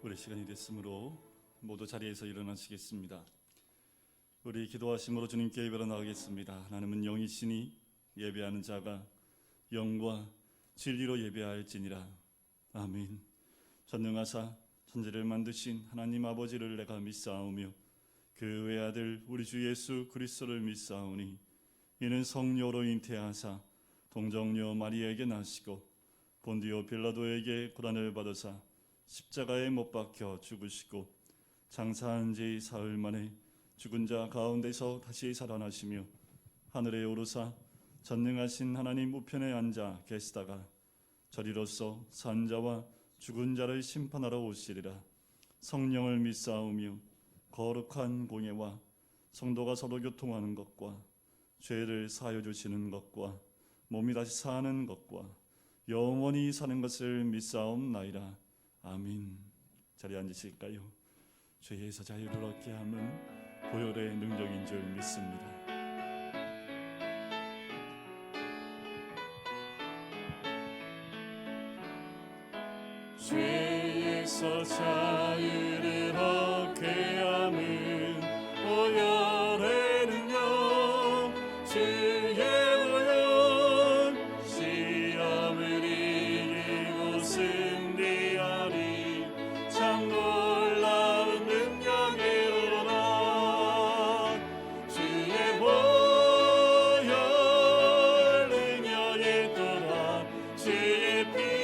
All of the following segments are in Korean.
우리 시간이 됐으므로 모두 자리에서 일어나시겠습니다. 우리 기도하심으로 주님께 예배로 나가겠습니다. 하나님은 영이시니 예배하는 자가 영과 진리로 예배할지니라. 아멘. 전능하사 천지를 만드신 하나님 아버지를 내가 믿사오며 그 외아들 우리 주 예수 그리스도를 믿사오니 이는 성령으로 잉태하사 동정녀 마리아에게 나시고 본디오 빌라도에게 고난을 받으사 십자가에 못 박혀 죽으시고 장사한 지 사흘 만에 죽은 자 가운데서 다시 살아나시며 하늘에 오르사 전능하신 하나님 우편에 앉아 계시다가 저리로서 산 자와 죽은 자를 심판하러 오시리라. 성령을 믿사오며 거룩한 공예와 성도가 서로 교통하는 것과 죄를 사하여 주시는 것과 몸이 다시 사는 것과 영원히 사는 것을 믿사옵나이다. 아멘. 자리에 앉으실까요? 죄에서 자유를 얻게 함은 보혈의 능력인 줄 믿습니다. 죄에서 자유를 얻게 함은 보혈의 능력 주의 보혈 시험을 이기고 승리하리 참 놀라운 능력이로다 주의 보혈 능력이 또한 주의 피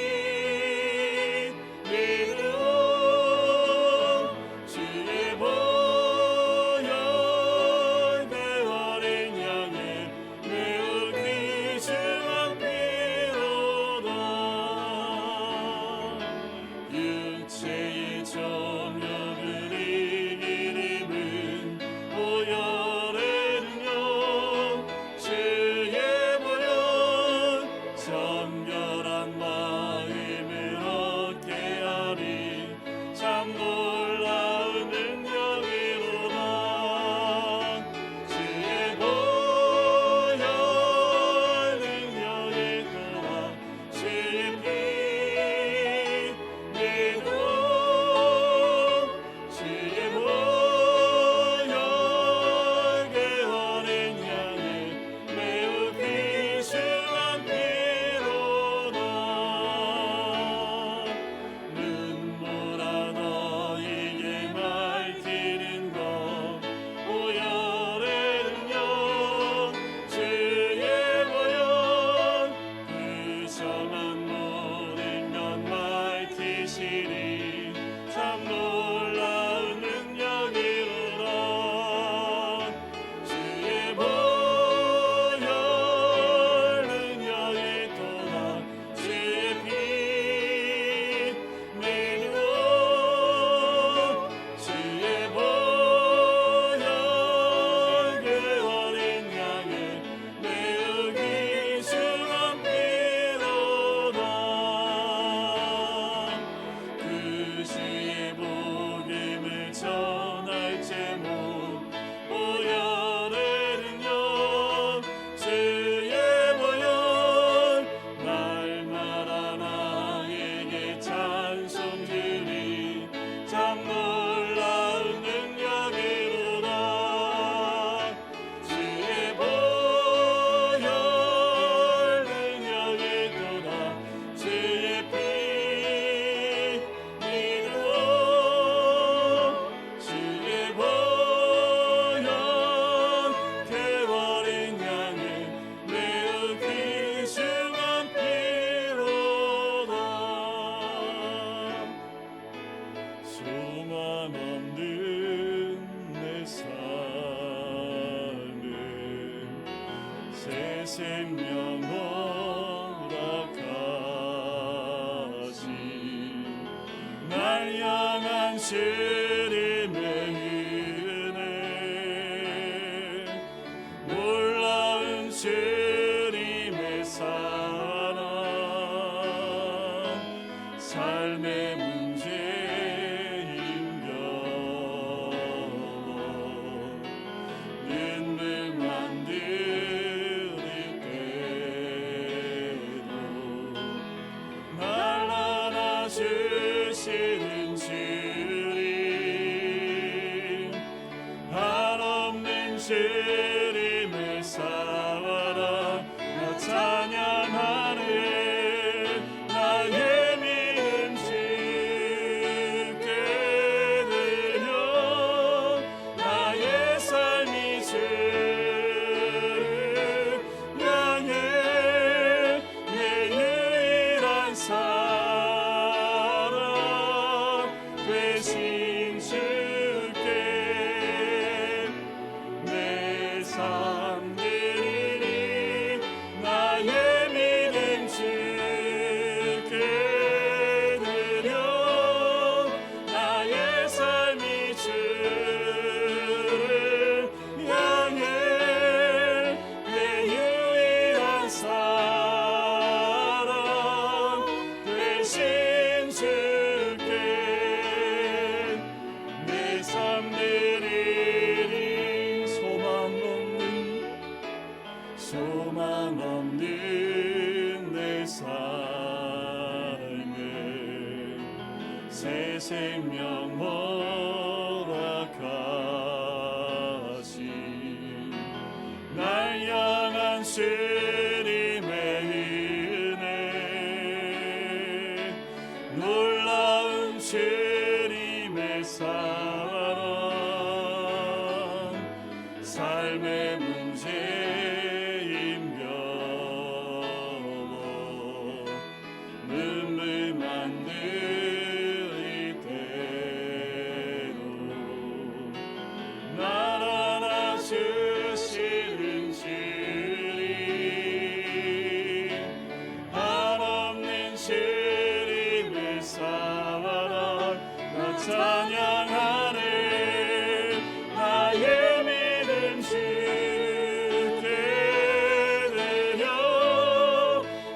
생명 허락하시 날 향한 주님의 은혜 놀라운 주님의 사랑 삶의 문제인 경 눈물 만들 주시는 주 주님을 사와라. 나 찬양하네. 나의 믿음 주께 드려. 나의 삶이 주를 향해 내 유일한 사랑 되신 주께 내 삶 드리리. 나의 믿음 주께 드려. 나의 삶이 주를 향해 내 유일한 사랑 되신 주께 내 삶 드리리. 소망 없는 내 삶에 새 생명 허락하신 날 향한 주님의 은혜, 놀라운 주님의 사랑, 삶의 문제임 겨워 눈물 만들 이때로 날 안아주시는 주님, 한없는 주님의 사랑 나 찬양하네. 나의 믿음 주께 드려.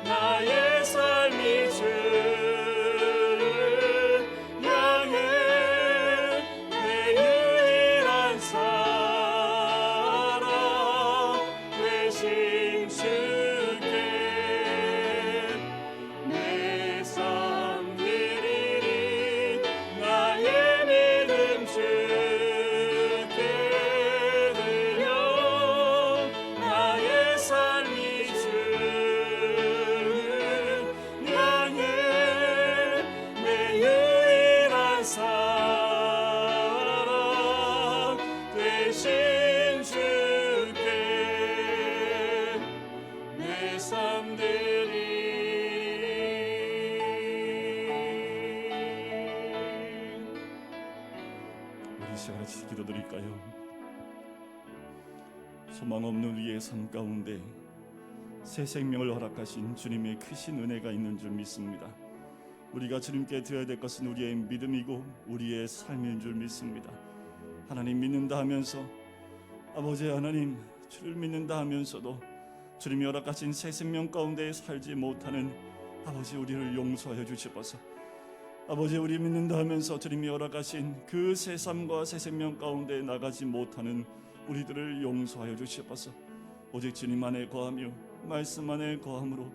나의 삶이 주를 향해 내 유일한 사랑 되신 주께 내 삶 드리리. 나의 믿음 주께 드려. 나의 삶이 주를 향해 내 유일한 사랑 되신 주께 내 삶 드리리. 우리 시간 같이 기도드릴까요? 소망 없는 우리의 삶 가운데 새 생명을 허락하신 주님의 크신 은혜가 있는 줄 믿습니다. 우리가 주님께 드려야 될 것은 우리의 믿음이고 우리의 삶인 줄 믿습니다. 하나님 믿는다 하면서, 아버지 하나님 주를 믿는다 하면서도 주님이 허락하신 새 생명 가운데 살지 못하는 아버지 우리를 용서하여 주시옵소서. 아버지 우리 믿는다 하면서 주님이 허락하신 그 새 삶과 새 생명 가운데 나가지 못하는 우리들을 용서하여 주시옵소서. 오직 주님 안에 거하며 말씀 안에 거함으로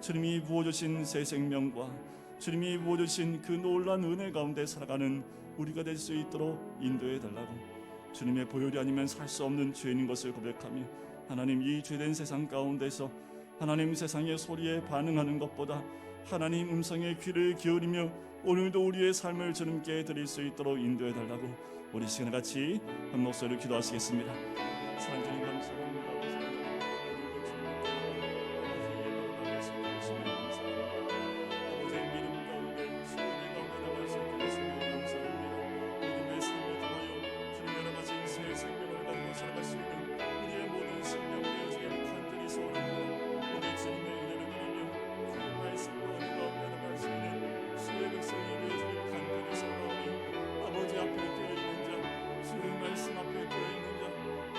주님이 부어주신 새 생명과 주님이 부어주신 그 놀라운 은혜 가운데 살아가는 우리가 될 수 있도록 인도해 달라고, 주님의 보혈이 아니면 살 수 없는 죄인인 것을 고백하며, 하나님 이 죄된 세상 가운데서 하나님 세상의 소리에 반응하는 것보다 하나님 음성에 귀를 기울이며 오늘도 우리의 삶을 주님께 드릴 수 있도록 인도해 달라고 우리 시간 같이 한 목소리로 기도하시겠습니다. 사랑 주님 감사합니다. 아버지 앞에 껴있는 자, 주의 말씀 앞에 껴있는 자,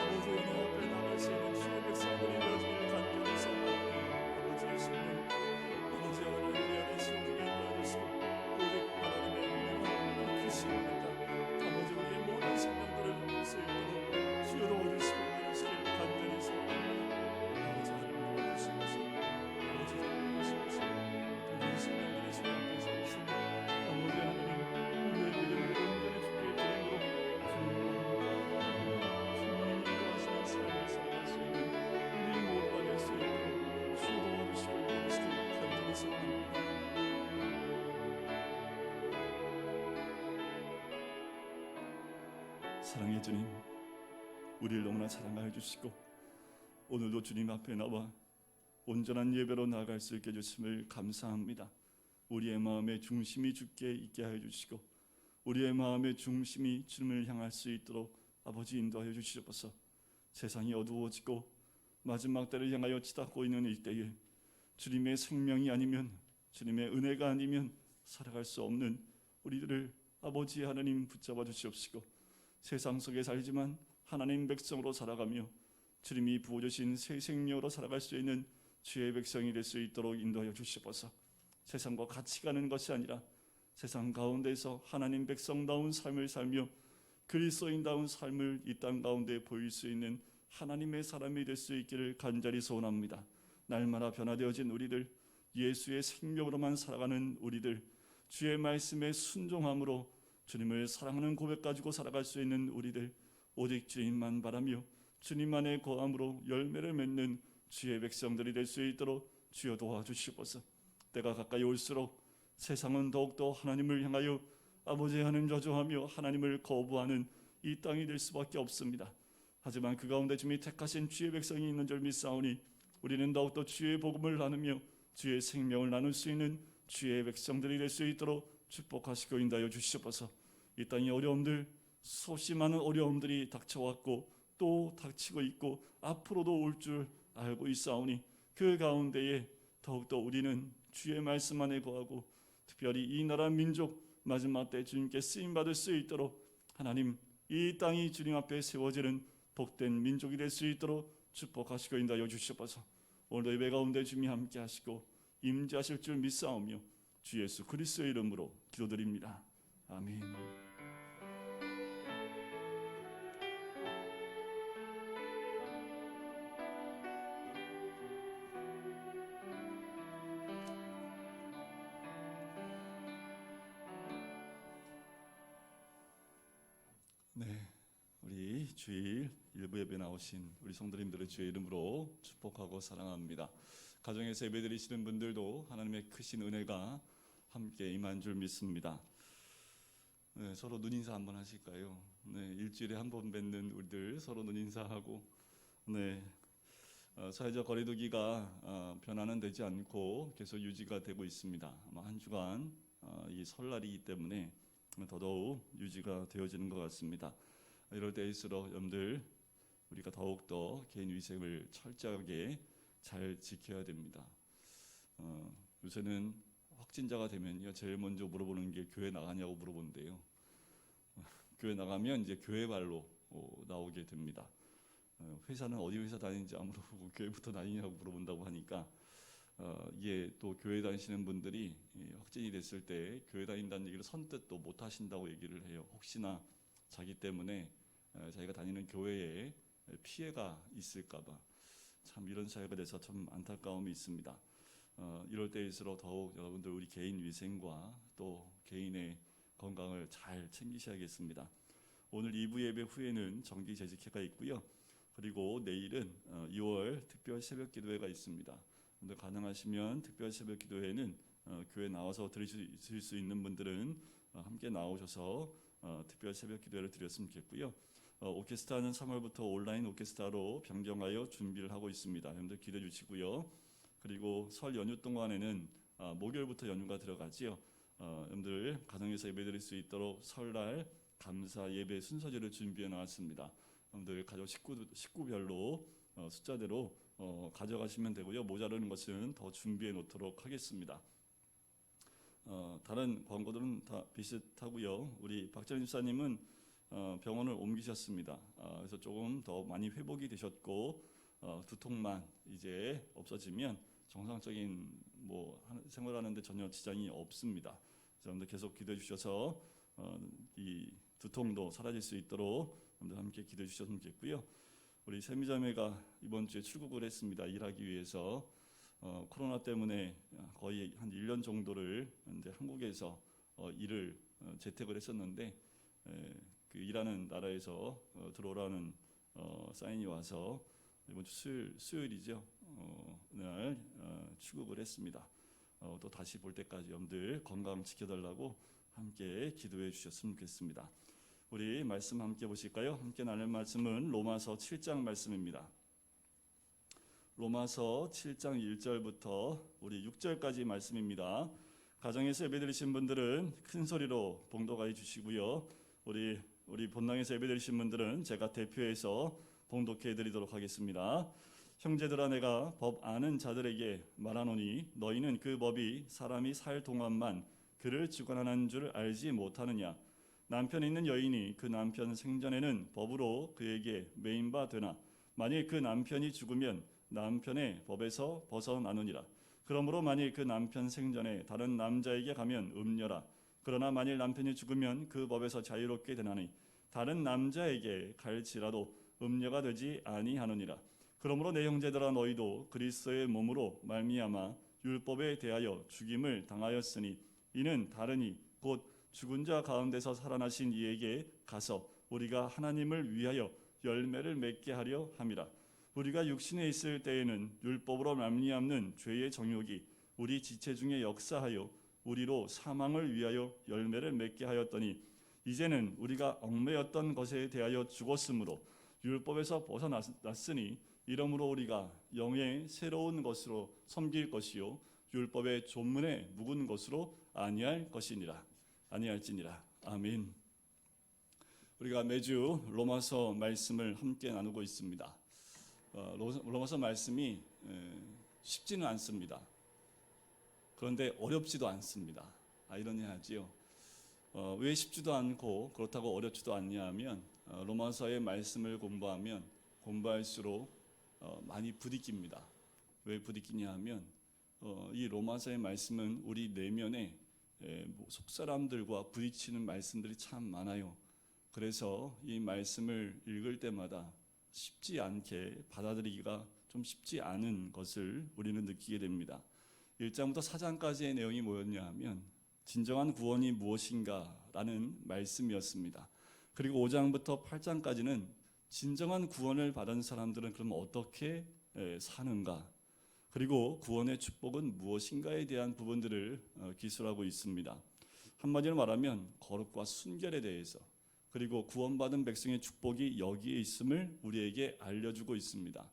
아버지 은혜 앞에 나갈 수 있는 사랑의 주님, 우리를 너무나 사랑하여 주시고 오늘도 주님 앞에 나와 온전한 예배로 나아갈 수 있게 해주심을 감사합니다. 우리의 마음의 중심이 주께 있게 하여 주시고 우리의 마음의 중심이 주님을 향할 수 있도록 아버지 인도하여 주시옵소서. 세상이 어두워지고 마지막 때를 향하여 치닫고 있는 이때에 주님의 생명이 아니면, 주님의 은혜가 아니면 살아갈 수 없는 우리들을 아버지 하나님 붙잡아 주시옵시고 세상 속에 살지만 하나님 백성으로 살아가며 주님이 부어주신 새 생명으로 살아갈 수 있는 주의 백성이 될 수 있도록 인도하여 주시옵소서. 세상과 같이 가는 것이 아니라 세상 가운데서 하나님 백성다운 삶을 살며 그리스도인다운 삶을 이 땅 가운데 보일 수 있는 하나님의 사람이 될 수 있기를 간절히 소원합니다. 날마다 변화되어진 우리들, 예수의 생명으로만 살아가는 우리들, 주의 말씀에 순종함으로 주님을 사랑하는 고백 가지고 살아갈 수 있는 우리들, 오직 주님만 바라며 주님만의 거함으로 열매를 맺는 주의 백성들이 될 수 있도록 주여 도와주시옵소서. 때가 가까이 올수록 세상은 더욱더 하나님을 향하여 아버지 하나님 저주하며 하나님을 거부하는 이 땅이 될 수밖에 없습니다. 하지만 그 가운데 주님이 택하신 주의 백성이 있는 줄 믿사오니 우리는 더욱더 주의 복음을 나누며 주의 생명을 나눌 수 있는 주의 백성들이 될 수 있도록 축복하시고 인도하여 주시옵소서. 이 땅의 어려움들, 수없이 많은 어려움들이 닥쳐왔고 또 닥치고 있고 앞으로도 올 줄 알고 있사오니 그 가운데에 더욱더 우리는 주의 말씀 안에 거하고 특별히 이 나라 민족 마지막 때 주님께 쓰임받을 수 있도록 하나님 이 땅이 주님 앞에 세워지는 복된 민족이 될 수 있도록 축복하시고 인도하여 주시옵소서. 오늘도 예배 가운데 주님이 함께 하시고 임재하실 줄 믿사오며 주 예수 그리스도의 이름으로 기도드립니다. 아멘. 네, 우리 주일 일부 예배 나오신 우리 성도님들의 주의 이름으로 축복하고 사랑합니다. 가정에서 예배드리시는 분들도 하나님의 크신 은혜가 함께 임한 줄 믿습니다. 네, 서로 눈인사 한번 하실까요? 네, 일주일에 한 번 뵙는 우리들 서로 눈인사하고, 네, 사회적 거리두기가 변화는 되지 않고 계속 유지가 되고 있습니다. 아마 한 주간 이 설날이기 때문에 더더욱 유지가 되어지는 것 같습니다. 이럴 때일수록 여러분들 우리가 더욱더 개인 위생을 철저하게 잘 지켜야 됩니다. 요새는 확진자가 되면요 제일 먼저 물어보는 게 교회 나가냐고 물어보는데요. 교회 나가면 이제 교회발로 나오게 됩니다. 회사는 어디 회사 다니는지 안 물어보고 교회부터 다니냐고 물어본다고 하니까 이게 또 교회 다니시는 분들이 확진이 됐을 때 교회 다닌다는 얘기를 선뜻 또 못 하신다고 얘기를 해요. 혹시나 자기 때문에 자기가 다니는 교회에 피해가 있을까봐 참 이런 사회가 돼서 좀 안타까움이 있습니다. 이럴 때일수록 더욱 여러분들 우리 개인 위생과 또 개인의 건강을 잘 챙기셔야겠습니다. 오늘 2부 예배 후에는 정기 재직회가 있고요. 그리고 내일은 2월 특별 새벽 기도회가 있습니다. 가능하시면 특별 새벽 기도회는 교회 나와서 드리실 수 있는 분들은 함께 나오셔서 특별 새벽 기도회를 드렸으면 좋겠고요. 오케스트라는 3월부터 온라인 오케스트라로 변경하여 준비를 하고 있습니다. 여러분들 기대해 주시고요. 그리고 설 연휴 동안에는 목요일부터 연휴가 들어가지요. 여러분들 가정에서 예배드릴 수 있도록 설날 감사 예배 순서지를 준비해 나왔습니다. 여러분들 가족 식구별로 숫자대로 가져가시면 되고요. 모자라는 것은 더 준비해 놓도록 하겠습니다. 다른 광고들은 다 비슷하고요. 우리 박정희 집사님은 병원을 옮기셨습니다. 그래서 조금 더 많이 회복이 되셨고 두통만 이제 없어지면 정상적인 생활하는데 전혀 지장이 없습니다. 여러분들 계속 기도해 주셔서 이 두통도 사라질 수 있도록 여러분들 함께 기도해 주셨으면 좋겠고요. 우리 세미자매가 이번 주에 출국을 했습니다. 일하기 위해서 코로나 때문에 거의 한 1년 정도를 이제 한국에서 일을 재택을 했었는데 그 일하는 나라에서 들어오라는 사인이 와서 이번 주 수요일이죠. 날 출국을 했습니다. 또 다시 볼 때까지 여러분들 건강 지켜달라고 함께 기도해 주셨으면 좋겠습니다. 우리 말씀 함께 보실까요? 함께 나눌 말씀은 로마서 7장 말씀입니다. 로마서 7장 1절부터 우리 6절까지 말씀입니다. 가정에서 예배드리신 분들은 큰 소리로 봉독해 주시고요. 우리 본당에서 예배드리신 분들은 제가 대표해서 봉독해 드리도록 하겠습니다. 형제들아, 내가 법 아는 자들에게 말하노니 너희는 그 법이 사람이 살 동안만 그를 주관하는 줄 알지 못하느냐. 남편 있는 여인이 그 남편 생전에는 법으로 그에게 매인 바 되나 만일 그 남편이 죽으면 남편의 법에서 벗어나느니라. 그러므로 만일 그 남편 생전에 다른 남자에게 가면 음녀라. 그러나 만일 남편이 죽으면 그 법에서 자유롭게 되나니 다른 남자에게 갈지라도 음녀가 되지 아니하느니라. 그러므로 내 형제들아, 너희도 그리스도의 몸으로 말미암아 율법에 대하여 죽임을 당하였으니 이는 다르니 곧 죽은 자 가운데서 살아나신 이에게 가서 우리가 하나님을 위하여 열매를 맺게 하려 함이라. 우리가 육신에 있을 때에는 율법으로 말미암는 죄의 정욕이 우리 지체 중에 역사하여 우리로 사망을 위하여 열매를 맺게 하였더니 이제는 우리가 얽매였던 것에 대하여 죽었으므로 율법에서 벗어났으니 이러므로 우리가 영의 새로운 것으로 섬길 것이요 율법의 존문에 묵은 것으로 아니할지니라. 아멘. 우리가 매주 로마서 말씀을 함께 나누고 있습니다. 로마서 말씀이 쉽지는 않습니다. 그런데 어렵지도 않습니다. 아이러니하지요. 왜 쉽지도 않고 그렇다고 어렵지도 않냐 하면 로마서의 말씀을 공부하면 공부할수록 많이 부딪힙니다. 왜 부딪히냐 하면 이 로마서의 말씀은 우리 내면에 속사람들과 부딪히는 말씀들이 참 많아요. 그래서 이 말씀을 읽을 때마다 쉽지 않게 받아들이기가 좀 쉽지 않은 것을 우리는 느끼게 됩니다. 1장부터 4장까지의 내용이 뭐였냐 하면 진정한 구원이 무엇인가라는 말씀이었습니다. 그리고 5장부터 8장까지는 진정한 구원을 받은 사람들은 그럼 어떻게 사는가, 그리고 구원의 축복은 무엇인가에 대한 부분들을 기술하고 있습니다. 한마디로 말하면 거룩과 순결에 대해서, 그리고 구원받은 백성의 축복이 여기에 있음을 우리에게 알려주고 있습니다.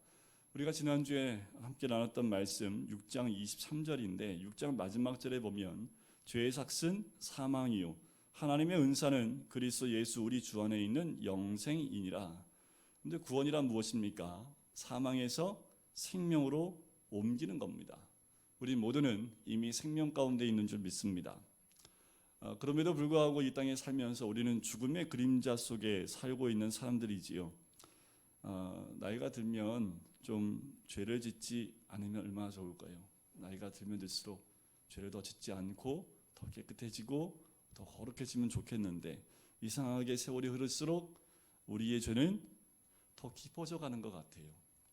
우리가 지난주에 함께 나눴던 말씀 6장 23절인데 6장 마지막 절에 보면 죄의 삭은 사망이요 하나님의 은사는 그리스도 예수 우리 주 안에 있는 영생이니라. 근데 구원이란 무엇입니까? 사망에서 생명으로 옮기는 겁니다. 우리 모두는 이미 생명 가운데 있는 줄 믿습니다. 그럼에도 불구하고 이 땅에 살면서 우리는 죽음의 그림자 속에 살고 있는 사람들이지요. 나이가 들면 좀 죄를 짓지 않으면 얼마나 좋을까요? 나이가 들면 들수록 죄를 더 짓지 않고 더 깨끗해지고 더 거룩해지면 좋겠는데 이상하게 세월이 흐를수록 우리의 죄는 더 깊어져 가는 것 같아요.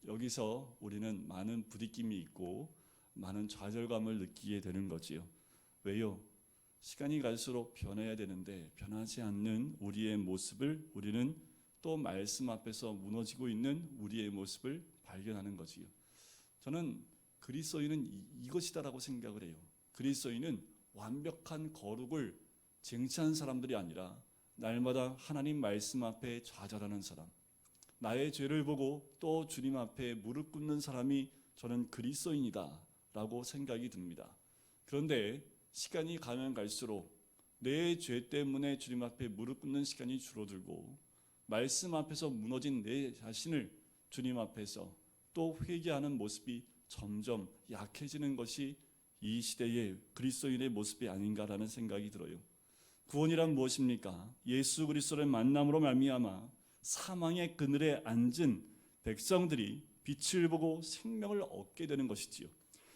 여기서 우리는 많은 부딪힘이 있고 많은 좌절감을 느끼게 되는 거지요. 왜요? 시간이 갈수록 변해야 되는데 변하지 않는 우리의 모습을 우리는 또 말씀 앞에서 무너지고 있는 우리의 모습을 발견하는 거지요. 저는 그리스도인은 이것이다라고 생각을 해요. 그리스도인은 완벽한 거룩을 쟁취한 사람들이 아니라 날마다 하나님 말씀 앞에 좌절하는 사람, 나의 죄를 보고 또 주님 앞에 무릎 꿇는 사람이 저는 그리스도인이다 라고 생각이 듭니다. 그런데 시간이 가면 갈수록 내 죄 때문에 주님 앞에 무릎 꿇는 시간이 줄어들고 말씀 앞에서 무너진 내 자신을 주님 앞에서 또 회개하는 모습이 점점 약해지는 것이 이 시대의 그리스도인의 모습이 아닌가라는 생각이 들어요. 구원이란 무엇입니까? 예수 그리스도를 만남으로 말미암아 사망의 그늘에 앉은 백성들이 빛을 보고 생명을 얻게 되는 것이지요.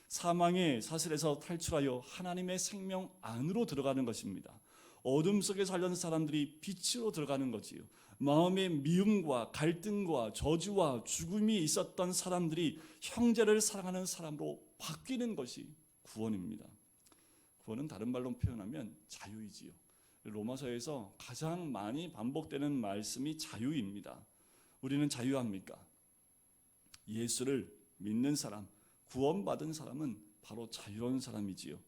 사망의 사슬에서 탈출하여 하나님의 생명 안으로 들어가는 것입니다. 어둠 속에 살던 사람들이 빛으로 들어가는 거지요. 마음의 미움과 갈등과 저주와 죽음이 있었던 사람들이 형제를 사랑하는 사람으로 바뀌는 것이 구원입니다. 구원은 다른 말로 표현하면 자유이지요. 로마서에서 가장 많이 반복되는 말씀이 자유입니다. 우리는 자유합니까? 예수를 믿는 사람, 구원받은 사람은 바로 자유로운 사람이지요.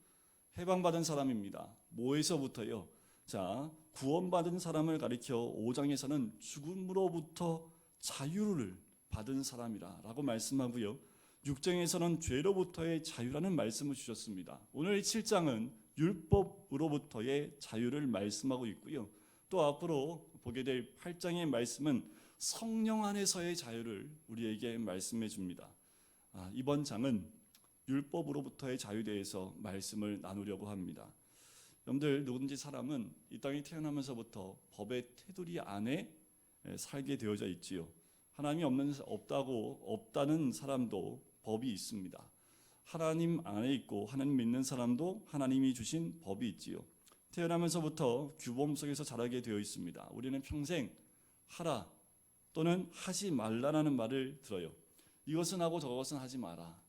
해방받은 사람입니다. 뭐에서부터요? 자, 구원받은 사람을 가리켜 5장에서는 죽음으로부터 자유를 받은 사람이라고 말씀하고요. 6장에서는 죄로부터의 자유라는 말씀을 주셨습니다. 오늘 7장은 율법으로부터의 자유를 말씀하고 있고요. 또 앞으로 보게 될 8장의 말씀은 성령 안에서의 자유를 우리에게 말씀해 줍니다. 이번 장은 율법으로부터의 자유에 대해서 말씀을 나누려고 합니다. 여러분들, 누구든지 사람은 이 땅에 태어나면서부터 법의 테두리 안에 살게 되어져 있지요. 하나님이 없다는 사람도 법이 있습니다. 하나님 안에 있고 하나님 믿는 사람도 하나님이 주신 법이 있지요. 태어나면서부터 규범 속에서 자라게 되어 있습니다. 우리는 평생 하라 또는 하지 말라라는 말을 들어요. 이것은 하고 저것은 하지 마라.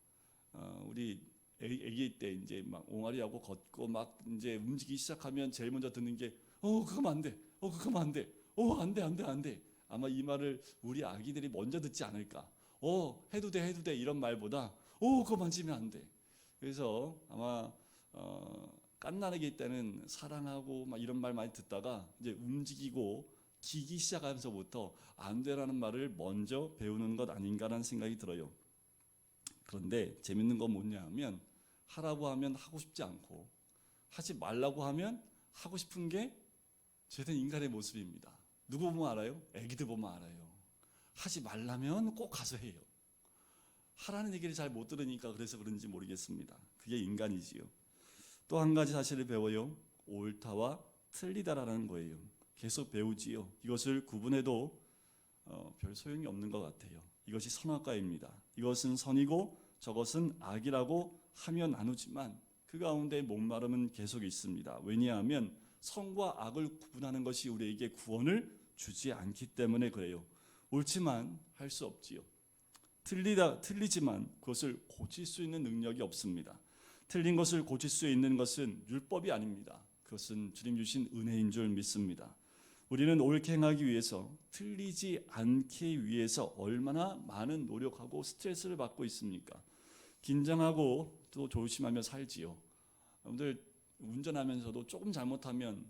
우리 아기 때 이제 막 옹알이하고 걷고 막 이제 움직이기 시작하면 제일 먼저 듣는 게 그거면 안 돼. 그거면 안 돼. 안 돼. 아마 이 말을 우리 아기들이 먼저 듣지 않을까. 해도 돼 이런 말보다 그거 만지면 안 돼. 그래서 아마 갓난아기 때는 사랑하고 막 이런 말 많이 듣다가 이제 움직이고 기기 시작하면서부터 안 되라는 말을 먼저 배우는 것 아닌가라는 생각이 들어요. 그런데 재밌는 건 뭐냐 하면 하라고 하면 하고 싶지 않고 하지 말라고 하면 하고 싶은 게 죄된 인간의 모습입니다. 누구 보면 알아요? 애기들 보면 알아요. 하지 말라면 꼭 가서 해요. 하라는 얘기를 잘 못 들으니까 그래서 그런지 모르겠습니다. 그게 인간이지요. 또 한 가지 사실을 배워요. 옳다와 틀리다라는 거예요. 계속 배우지요. 이것을 구분해도 별 소용이 없는 것 같아요. 이것이 선악과입니다. 이것은 선이고 저것은 악이라고 하며 나누지만 그 가운데 목마름은 계속 있습니다. 왜냐하면 선과 악을 구분하는 것이 우리에게 구원을 주지 않기 때문에 그래요. 옳지만 할 수 없지요. 틀리지만 그것을 고칠 수 있는 능력이 없습니다. 틀린 것을 고칠 수 있는 것은 율법이 아닙니다. 그것은 주님 주신 은혜인 줄 믿습니다. 우리는 옳게 행하기 위해서, 틀리지 않기 위해서 얼마나 많은 노력하고 스트레스를 받고 있습니까? 긴장하고 또 조심하며 살지요. 여러분들 운전하면서도 조금 잘못하면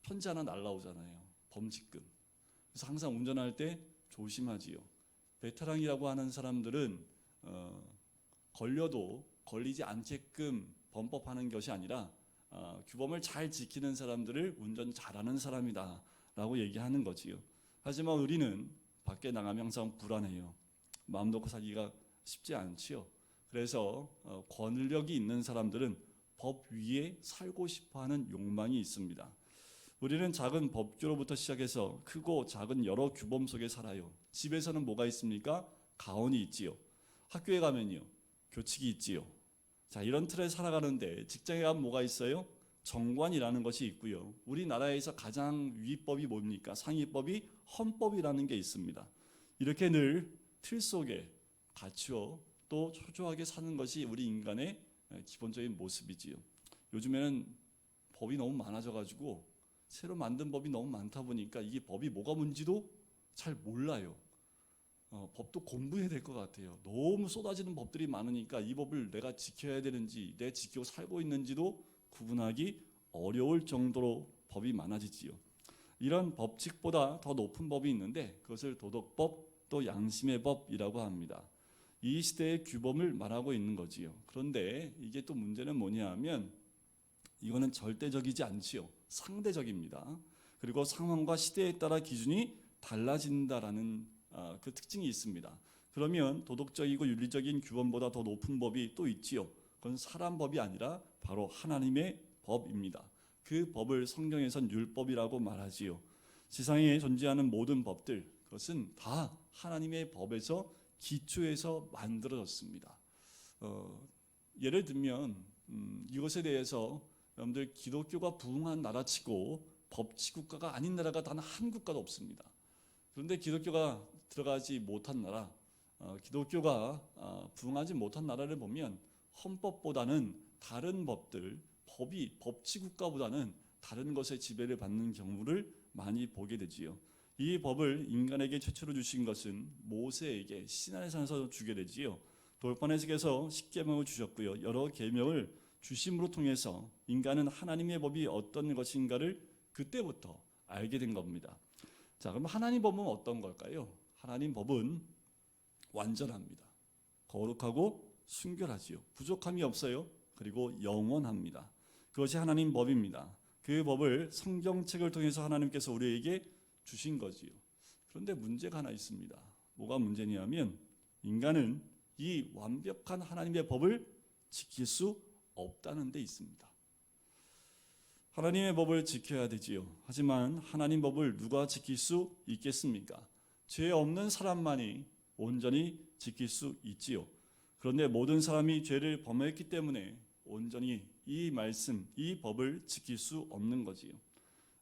편지 하나 날라오잖아요. 범칙금. 그래서 항상 운전할 때 조심하지요. 베테랑이라고 하는 사람들은 걸려도 걸리지 않게끔 범법하는 것이 아니라 규범을 잘 지키는 사람들을 운전 잘하는 사람이다 라고 얘기하는 거지요. 하지만 우리는 밖에 나가면 항상 불안해요. 마음 놓고 살기가 쉽지 않지요. 그래서 권력이 있는 사람들은 법 위에 살고 싶어하는 욕망이 있습니다. 우리는 작은 법규로부터 시작해서 크고 작은 여러 규범 속에 살아요. 집에서는 뭐가 있습니까? 가온이 있지요. 학교에 가면요, 교칙이 있지요. 자, 이런 틀에 살아가는데 직장에 가면 뭐가 있어요? 정관이라는 것이 있고요. 우리나라에서 가장 위법이 뭡니까? 상위법이 헌법이라는 게 있습니다. 이렇게 늘 틀 속에 갇혀 또 초조하게 사는 것이 우리 인간의 기본적인 모습이지요. 요즘에는 법이 너무 많아져가지고 새로 만든 법이 너무 많다 보니까 이게 법이 뭐가 뭔지도 잘 몰라요. 법도 공부해야 될 것 같아요. 너무 쏟아지는 법들이 많으니까 이 법을 내가 지켜야 되는지, 내가 지키고 살고 있는지도 구분하기 어려울 정도로 법이 많아지지요. 이런 법칙보다 더 높은 법이 있는데 그것을 도덕법 또 양심의 법이라고 합니다. 이 시대의 규범을 말하고 있는 거지요. 그런데 이게 또 문제는 뭐냐 하면 이거는 절대적이지 않지요. 상대적입니다. 그리고 상황과 시대에 따라 기준이 달라진다라는 그 특징이 있습니다. 그러면 도덕적이고 윤리적인 규범보다 더 높은 법이 또 있지요. 그건 사람 법이 아니라 바로 하나님의 법입니다. 그 법을 성경에선 율법이라고 말하지요. 세상에 존재하는 모든 법들, 그것은 다 하나님의 법에서 기초에서 만들어졌습니다. 예를 들면 이것에 대해서 여러분들 기독교가 부흥한 나라치고 법치국가가 아닌 나라가 단 한 국가도 없습니다. 그런데 기독교가 들어가지 못한 나라, 기독교가 부흥하지 못한 나라를 보면 헌법보다는 다른 법들, 법치국가보다는 다른 것의 지배를 받는 경우를 많이 보게 되지요. 이 법을 인간에게 최초로 주신 것은 모세에게 시나이산에서 주게 되지요. 돌판에서 십계명을 주셨고요. 여러 계명을 주심으로 통해서 인간은 하나님의 법이 어떤 것인가를 그때부터 알게 된 겁니다. 자, 그럼 하나님 법은 어떤 걸까요? 하나님 법은 완전합니다. 거룩하고 순결하지요. 부족함이 없어요. 그리고 영원합니다. 그것이 하나님 법입니다. 그 법을 성경책을 통해서 하나님께서 우리에게 주신 거지요. 그런데 문제가 하나 있습니다. 뭐가 문제냐면 인간은 이 완벽한 하나님의 법을 지킬 수 없다는 데 있습니다. 하나님의 법을 지켜야 되지요. 하지만 하나님 법을 누가 지킬 수 있겠습니까? 죄 없는 사람만이 온전히 지킬 수 있지요. 그런데 모든 사람이 죄를 범했기 때문에 온전히 이 말씀, 이 법을 지킬 수 없는 거지요.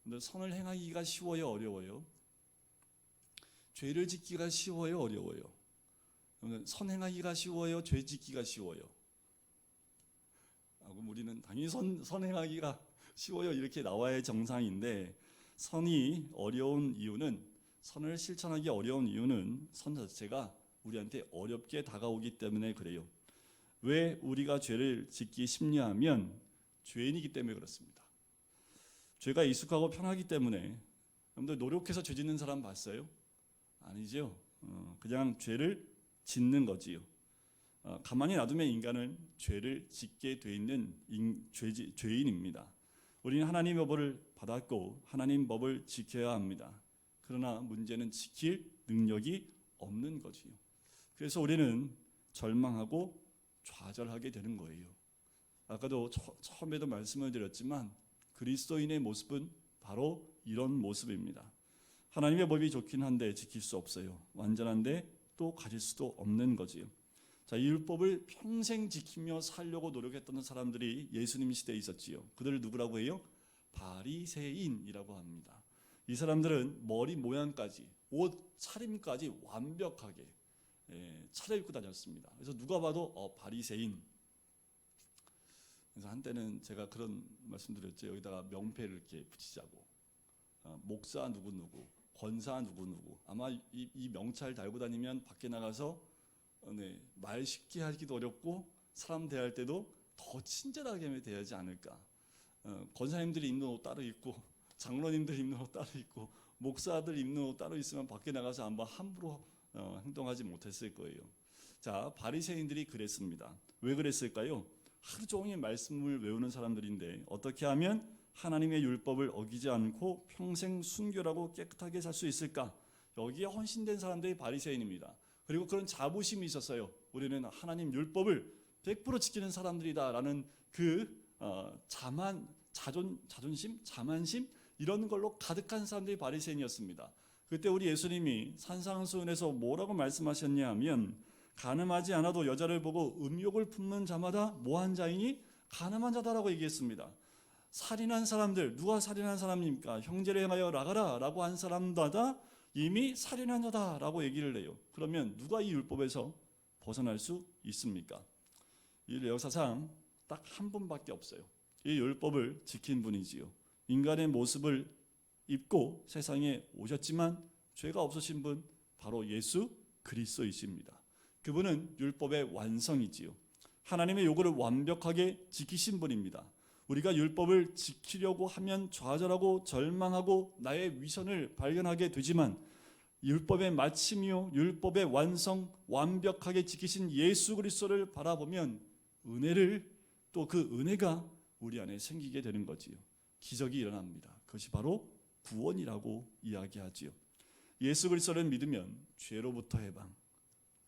근데 선을 행하기가 쉬워요, 어려워요? 죄를 짓기가 쉬워요, 어려워요? 선 행하기가 쉬워요, 죄 짓기가 쉬워요? 그럼 우리는 당연히 선 행하기가 쉬워요 이렇게 나와야 정상인데, 선이 어려운 이유는, 선을 실천하기 어려운 이유는 선 자체가 우리한테 어렵게 다가오기 때문에 그래요. 왜 우리가 죄를 짓기 쉽냐 하면 죄인이기 때문에 그렇습니다. 죄가 익숙하고 편하기 때문에. 여러분들 노력해서 죄 짓는 사람 봤어요? 아니죠. 그냥 죄를 짓는 거지요. 가만히 놔두면 인간은 죄를 짓게 돼 있는 죄인입니다. 우리는 하나님의 법을 받았고 하나님 법을 지켜야 합니다. 그러나 문제는 지킬 능력이 없는 거지요. 그래서 우리는 절망하고 좌절하게 되는 거예요. 아까도 처음에도 말씀을 드렸지만 그리스도인의 모습은 바로 이런 모습입니다. 하나님의 법이 좋긴 한데 지킬 수 없어요. 완전한데 또 가질 수도 없는 거지요. 자, 이 율법을 평생 지키며 살려고 노력했던 사람들이 예수님 시대에 있었지요. 그들을 누구라고 해요? 바리새인이라고 합니다. 이 사람들은 머리 모양까지, 옷 차림까지 완벽하게 차려입고 다녔습니다. 그래서 누가 봐도 바리새인. 그래서 한때는 제가 그런 말씀드렸죠. 여기다가 명패를 이렇게 붙이자고. 목사 누구누구, 권사 누구누구. 아마 이 명찰 달고 다니면 밖에 나가서 말 쉽게 하기도 어렵고 사람 대할 때도 더 친절하게 대하지 않을까. 권사님들이 입는 옷 따로 있고 장로님들 입는 옷 따로 있고 목사들 입는 옷 따로 있으면 밖에 나가서 아마 함부로 행동하지 못했을 거예요. 자, 바리새인들이 그랬습니다. 왜 그랬을까요? 하루 종일 말씀을 외우는 사람들인데 어떻게 하면 하나님의 율법을 어기지 않고 평생 순결하고 깨끗하게 살 수 있을까? 여기에 헌신된 사람들이 바리새인입니다. 그리고 그런 자부심이 있었어요. 우리는 하나님 율법을 100% 지키는 사람들이다라는 그 자존심, 자만심 이런 걸로 가득한 사람들이 바리새인이었습니다. 그때 우리 예수님이 산상수훈에서 뭐라고 말씀하셨냐 하면 가늠하지 않아도 여자를 보고 음욕을 품는 자마다 뭐한 자이니? 가늠한 자다라고 얘기했습니다. 살인한 사람들, 누가 살인한 사람입니까? 형제를 행하여 나가라 라고 한 사람마다 이미 살인한 자다라고 얘기를 해요. 그러면 누가 이 율법에서 벗어날 수 있습니까? 이 역사상 딱 한 분밖에 없어요. 이 율법을 지킨 분이지요. 인간의 모습을 입고 세상에 오셨지만 죄가 없으신 분 바로 예수 그리스도이십니다. 그분은 율법의 완성이지요. 하나님의 요구를 완벽하게 지키신 분입니다. 우리가 율법을 지키려고 하면 좌절하고 절망하고 나의 위선을 발견하게 되지만 율법의 마침이요 율법의 완성 완벽하게 지키신 예수 그리스도를 바라보면 은혜를 또 그 은혜가 우리 안에 생기게 되는 거지요. 기적이 일어납니다. 그것이 바로 구원이라고 이야기하지요. 예수 그리스도를 믿으면 죄로부터 해방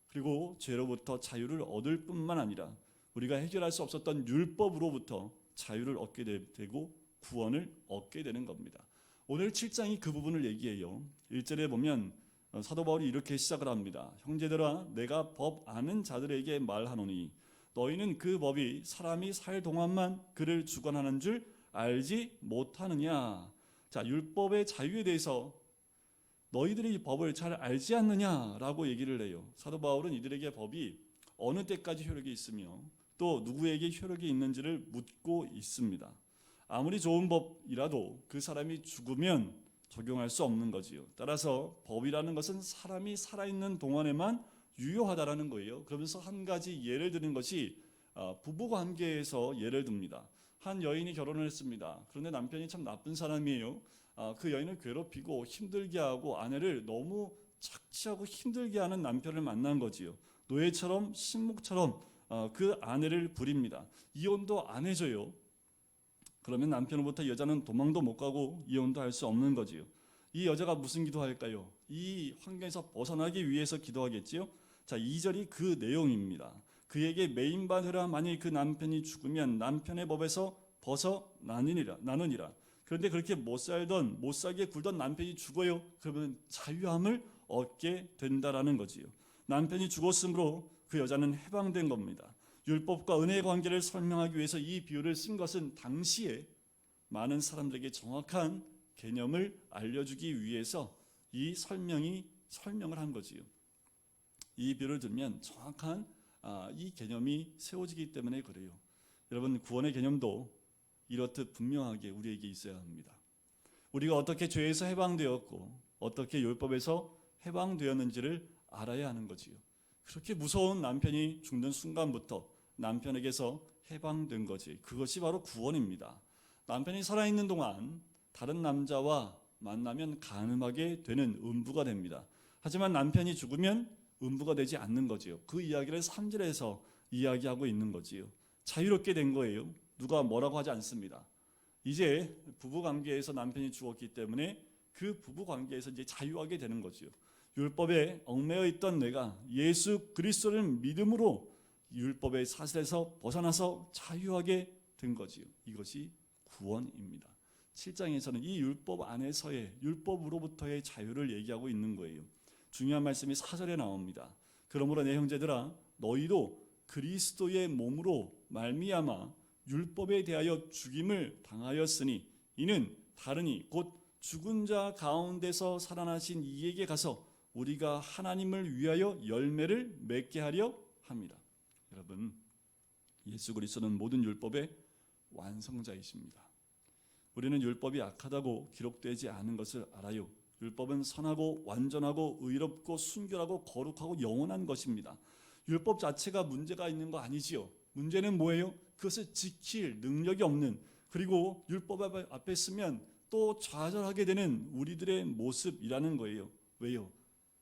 그리고 죄로부터 자유를 얻을 뿐만 아니라 우리가 해결할 수 없었던 율법으로부터 자유를 얻게 되고 구원을 얻게 되는 겁니다. 오늘 7장이 그 부분을 얘기해요. 1절에 보면 사도 바울이 이렇게 시작을 합니다. 형제들아 내가 법 아는 자들에게 말하노니 너희는 그 법이 사람이 살 동안만 그를 주관하는 줄 알지 못하느냐. 자, 율법의 자유에 대해서 너희들이 이 법을 잘 알지 않느냐라고 얘기를 해요. 사도 바울은 이들에게 법이 어느 때까지 효력이 있으며 또 누구에게 효력이 있는지를 묻고 있습니다. 아무리 좋은 법이라도 그 사람이 죽으면 적용할 수 없는 거지요. 따라서 법이라는 것은 사람이 살아있는 동안에만 유효하다라는 거예요. 그러면서 한 가지 예를 드는 것이 부부 관계에서 예를 듭니다. 한 여인이 결혼을 했습니다. 그런데 남편이 참 나쁜 사람이에요. 그 여인을 괴롭히고 힘들게 하고 아내를 너무 착취하고 힘들게 하는 남편을 만난 거지요. 노예처럼 신목처럼 그 아내를 부립니다. 이혼도 안 해줘요. 그러면 남편으로부터 여자는 도망도 못 가고 이혼도 할 수 없는 거지요. 이 여자가 무슨 기도할까요? 이 환경에서 벗어나기 위해서 기도하겠지요. 자, 2절이 그 내용입니다. 그에게 매인받으라. 만일 그 남편이 죽으면 남편의 법에서 벗어나느니라. 그런데 그렇게 못 살게 굴던 남편이 죽어요. 그러면 자유함을 얻게 된다라는 거지요. 남편이 죽었으므로 그 여자는 해방된 겁니다. 율법과 은혜의 관계를 설명하기 위해서 이 비유를 쓴 것은 당시에 많은 사람들에게 정확한 개념을 알려주기 위해서 이 설명을 한 거지요. 이 비유를 들으면 정확한 이 개념이 세워지기 때문에 그래요. 여러분, 구원의 개념도 이렇듯 분명하게 우리에게 있어야 합니다. 우리가 어떻게 죄에서 해방되었고 어떻게 율법에서 해방되었는지를 알아야 하는 거지요. 그렇게 무서운 남편이 죽는 순간부터 남편에게서 해방된 거지. 그것이 바로 구원입니다. 남편이 살아있는 동안 다른 남자와 만나면 간음하게 되는 음부가 됩니다. 하지만 남편이 죽으면 음부가 되지 않는 거지요. 그 이야기를 3절에서 이야기하고 있는 거지요. 자유롭게 된 거예요. 누가 뭐라고 하지 않습니다. 이제 부부 관계에서 남편이 죽었기 때문에 그 부부 관계에서 이제 자유하게 되는 거지요. 율법에 얽매여 있던 내가 예수 그리스도를 믿음으로 율법의 사슬에서 벗어나서 자유하게 된 거지요. 이것이 구원입니다. 7장에서는 이 율법 안에서의 율법으로부터의 자유를 얘기하고 있는 거예요. 중요한 말씀이 4절에 나옵니다. 그러므로 내 형제들아 너희도 그리스도의 몸으로 말미암아 율법에 대하여 죽임을 당하였으니 이는 다르니 곧 죽은 자 가운데서 살아나신 이에게 가서 우리가 하나님을 위하여 열매를 맺게 하려 합니다. 여러분, 예수 그리스도는 모든 율법의 완성자이십니다. 우리는 율법이 악하다고 기록되지 않은 것을 알아요. 율법은 선하고 완전하고 의롭고 순결하고 거룩하고 영원한 것입니다. 율법 자체가 문제가 있는 거 아니지요. 문제는 뭐예요? 그것을 지킬 능력이 없는, 그리고 율법 앞에 쓰면 또 좌절하게 되는 우리들의 모습이라는 거예요. 왜요?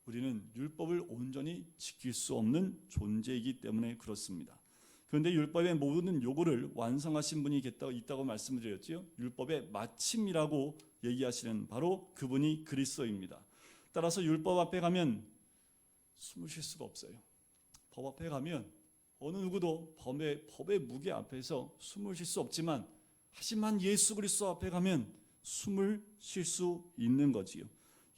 우리는 율법을 온전히 지킬 수 없는 존재이기 때문에 그렇습니다. 그런데 율법의 모든 요구를 완성하신 분이 있다고 말씀드렸죠. 율법의 마침이라고 얘기하시는 바로 그분이 그리스도입니다. 따라서 율법 앞에 가면 숨을 쉴 수가 없어요. 법 앞에 가면 어느 누구도 법의 무게 앞에서 숨을 쉴 수 없지만, 하지만 예수 그리스도 앞에 가면 숨을 쉴 수 있는 거지요.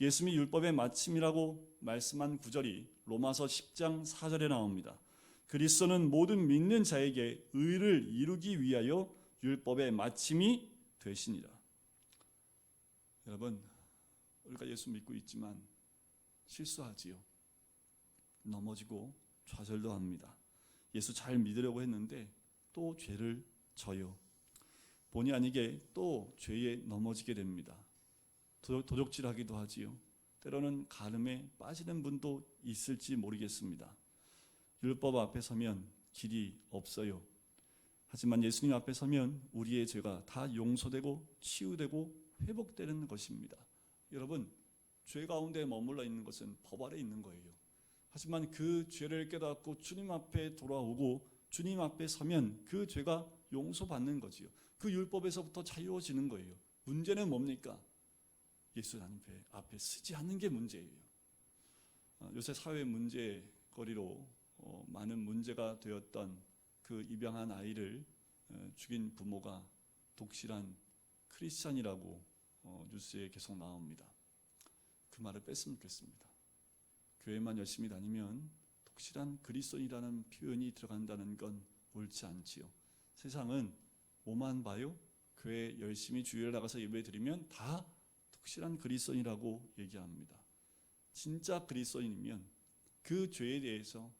예수님이 율법의 마침이라고 말씀한 구절이 로마서 10장 4절에 나옵니다. 그리스도는 모든 믿는 자에게 의를 이루기 위하여 율법의 마침이 되시니라. 여러분, 우리가 예수 믿고 있지만 실수하지요. 넘어지고 좌절도 합니다. 예수 잘 믿으려고 했는데 또 죄를 져요. 본의 아니게 또 죄에 넘어지게 됩니다. 도적질하기도 하지요. 때로는 간음에 빠지는 분도 있을지 모르겠습니다. 율법 앞에 서면 길이 없어요. 하지만 예수님 앞에 서면 우리의 죄가 다 용서되고 치유되고 회복되는 것입니다. 여러분, 죄 가운데 머물러 있는 것은 법 아래 있는 거예요. 하지만 그 죄를 깨닫고 주님 앞에 돌아오고 주님 앞에 서면 그 죄가 용서받는 거지요. 그 율법에서부터 자유해지는 거예요. 문제는 뭡니까? 예수 앞에 서지 않는 게 문제예요. 요새 사회 문제거리로 많은 문제가 되었던 그 입양한 아이를 죽인 부모가 독실한 크리스찬이라고 뉴스에 계속 나옵니다. 그 말을 뺐으면 좋겠습니다. 교회만 열심히 다니면 독실한 그리스도인이라는 표현이 들어간다는 건 옳지 않지요. 세상은 뭐만 봐요? 교회 열심히 주일에 나가서 예배 드리면 다 독실한 그리스도인이라고 얘기합니다. 진짜 그리스도인이면 그 죄에 대해서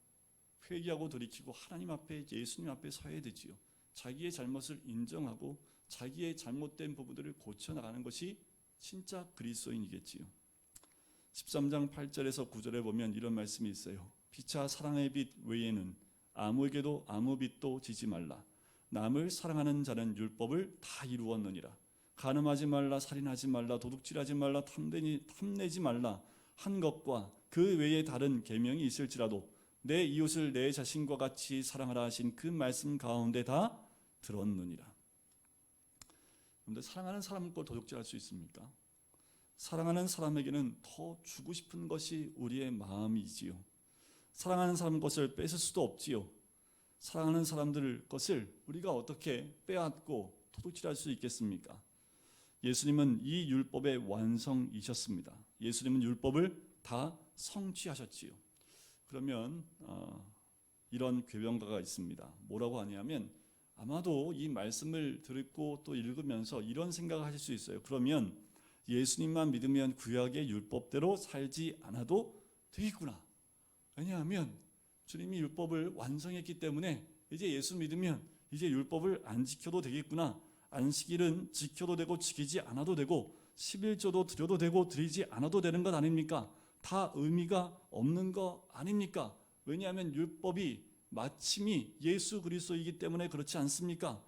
회개하고 돌이키고 하나님 앞에, 예수님 앞에 서야 되지요. 자기의 잘못을 인정하고 자기의 잘못된 부분들을 고쳐나가는 것이 진짜 그리스도인이겠지요. 13장 8절에서 9절에 보면 이런 말씀이 있어요. 피차 사랑의 빛 외에는 아무에게도 아무 빚도 지지 말라. 남을 사랑하는 자는 율법을 다 이루었느니라. 간음하지 말라, 살인하지 말라, 도둑질하지 말라, 탐내지 말라 한 것과 그 외에 다른 계명이 있을지라도 내 이웃을 내 자신과 같이 사랑하라 하신 그 말씀 가운데 다 들었느니라. 그런데 사랑하는 사람 걸 도둑질할 수 있습니까? 사랑하는 사람에게는 더 주고 싶은 것이 우리의 마음이지요. 사랑하는 사람 것을 뺏을 수도 없지요. 사랑하는 사람들 것을 우리가 어떻게 빼앗고 도둑질할 수 있겠습니까? 예수님은 이 율법의 완성이셨습니다. 예수님은 율법을 다 성취하셨지요. 그러면 이런 궤변가가 있습니다. 뭐라고 하냐면 아마도 이 말씀을 듣고 또 읽으면서 이런 생각을 하실 수 있어요. 그러면 예수님만 믿으면 구약의 율법대로 살지 않아도 되겠구나. 왜냐하면 주님이 율법을 완성했기 때문에 이제 예수 믿으면 이제 율법을 안 지켜도 되겠구나. 안식일은 지켜도 되고 지키지 않아도 되고 11조도 드려도 되고 드리지 않아도 되는 것 아닙니까? 다 의미가 없는 거 아닙니까? 왜냐하면 율법이 마침이 예수 그리스도이기 때문에 그렇지 않습니까?